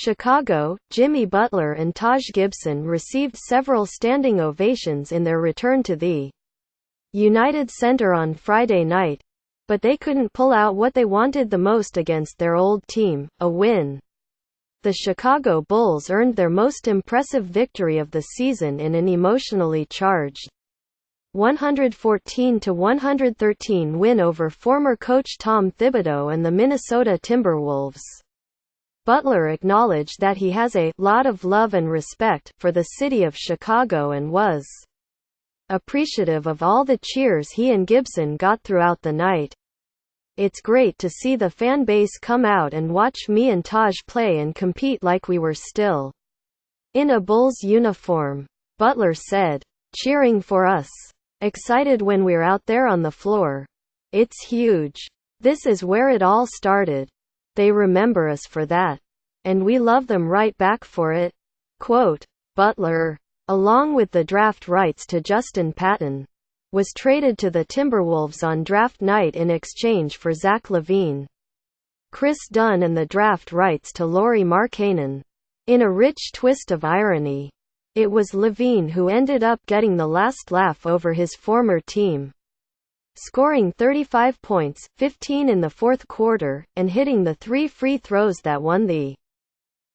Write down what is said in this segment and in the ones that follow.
Chicago, Jimmy Butler and Taj Gibson received several standing ovations in their return to the United Center on Friday night, but they couldn't pull out what they wanted the most against their old team, a win. The Chicago Bulls earned their most impressive victory of the season in an emotionally charged 114-113 win over former coach Tom Thibodeau and the Minnesota Timberwolves. Butler acknowledged that he has a lot of love and respect for the city of Chicago and was appreciative of all the cheers he and Gibson got throughout the night. "It's great to see the fan base come out and watch me and Taj play and compete like we were still in a Bulls uniform," Butler said. "Cheering for us. Excited when we're out there on the floor. It's huge. This is where it all started. They remember us for that. And we love them right back for it." Quote, Butler, along with the draft rights to Justin Patton, was traded to the Timberwolves on draft night in exchange for Zach LaVine, Chris Dunn and the draft rights to Lauri Markkanen. In a rich twist of irony, it was LaVine who ended up getting the last laugh over his former team, scoring 35 points, 15 in the fourth quarter, and hitting the 3 free throws that won the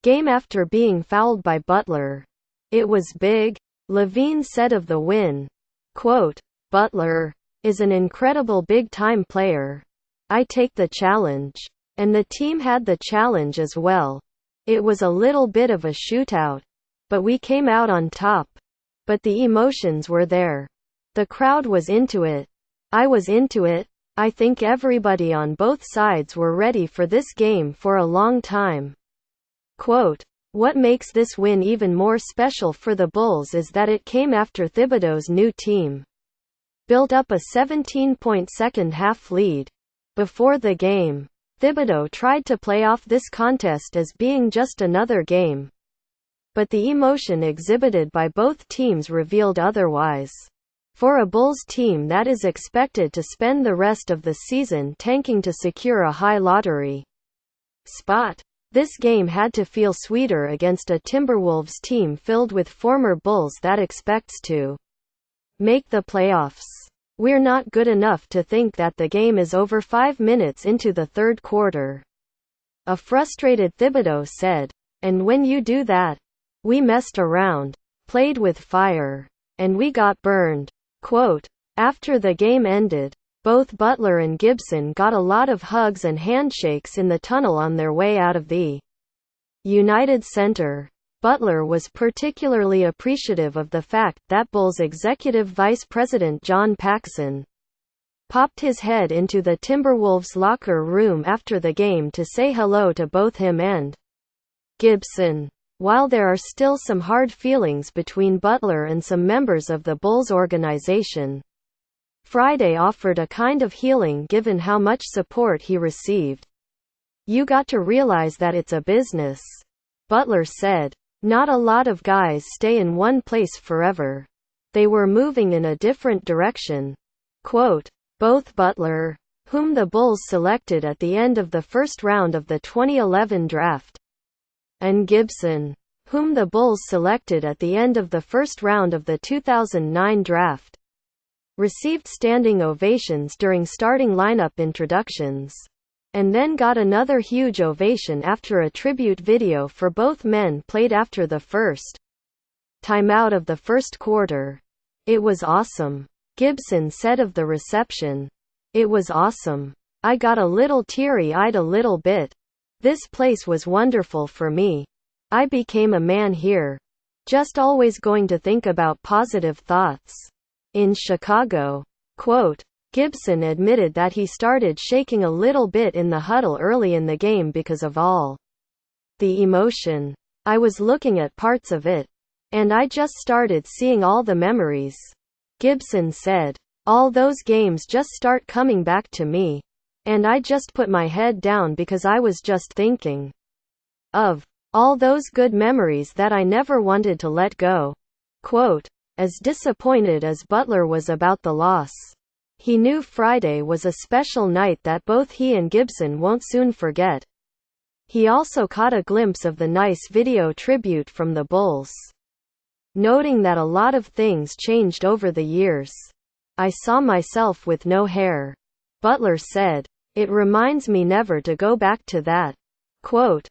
game after being fouled by Butler. "It was big," LaVine said of the win. Quote, "Butler is an incredible big-time player. I take the challenge. And the team had the challenge as well. It was a little bit of a shootout. But we came out on top. But the emotions were there. The crowd was into it. I was into it. I think everybody on both sides were ready for this game for a long time." Quote, "What makes this win even more special for the Bulls is that it came after Thibodeau's new team built up a 17-point second-half lead. Before the game, Thibodeau tried to play off this contest as being just another game. But the emotion exhibited by both teams revealed otherwise. For a Bulls team that is expected to spend the rest of the season tanking to secure a high lottery spot, this game had to feel sweeter against a Timberwolves team filled with former Bulls that expects to make the playoffs. We're not good enough to think that the game is over 5 minutes into the third quarter," a frustrated Thibodeau said. "And when you do that, we messed around, played with fire, and we got burned." Quote, "After the game ended, both Butler and Gibson got a lot of hugs and handshakes in the tunnel on their way out of the United Center. Butler was particularly appreciative of the fact that Bulls executive vice president John Paxson popped his head into the Timberwolves locker room after the game to say hello to both him and Gibson. While there are still some hard feelings between Butler and some members of the Bulls organization, Friday offered a kind of healing given how much support he received. "You got to realize that it's a business," Butler said. "Not a lot of guys stay in one place forever. They were moving in a different direction." Quote, "Both Butler, whom the Bulls selected at the end of the first round of the 2011 draft, and Gibson, whom the Bulls selected at the end of the first round of the 2009 draft, received standing ovations during starting lineup introductions, and then got another huge ovation after a tribute video for both men played after the first timeout of the first quarter. It was awesome," Gibson said of the reception. "It was awesome. I got a little teary-eyed a little bit. This place was wonderful for me. I became a man here. Just always going to think about positive thoughts." In Chicago. Quote, Gibson admitted that he started shaking a little bit in the huddle early in the game because of all the emotion. "I was looking at parts of it, and I just started seeing all the memories," Gibson said. "All those games just start coming back to me. And I just put my head down because I was just thinking of all those good memories that I never wanted to let go." Quote, as disappointed as Butler was about the loss, He knew Friday was a special night that both he and Gibson won't soon forget. He also caught a glimpse of the nice video tribute from the Bulls, noting that a lot of things changed over the years. "I saw myself with no hair," Butler said. "It reminds me never to go back to that." Quote,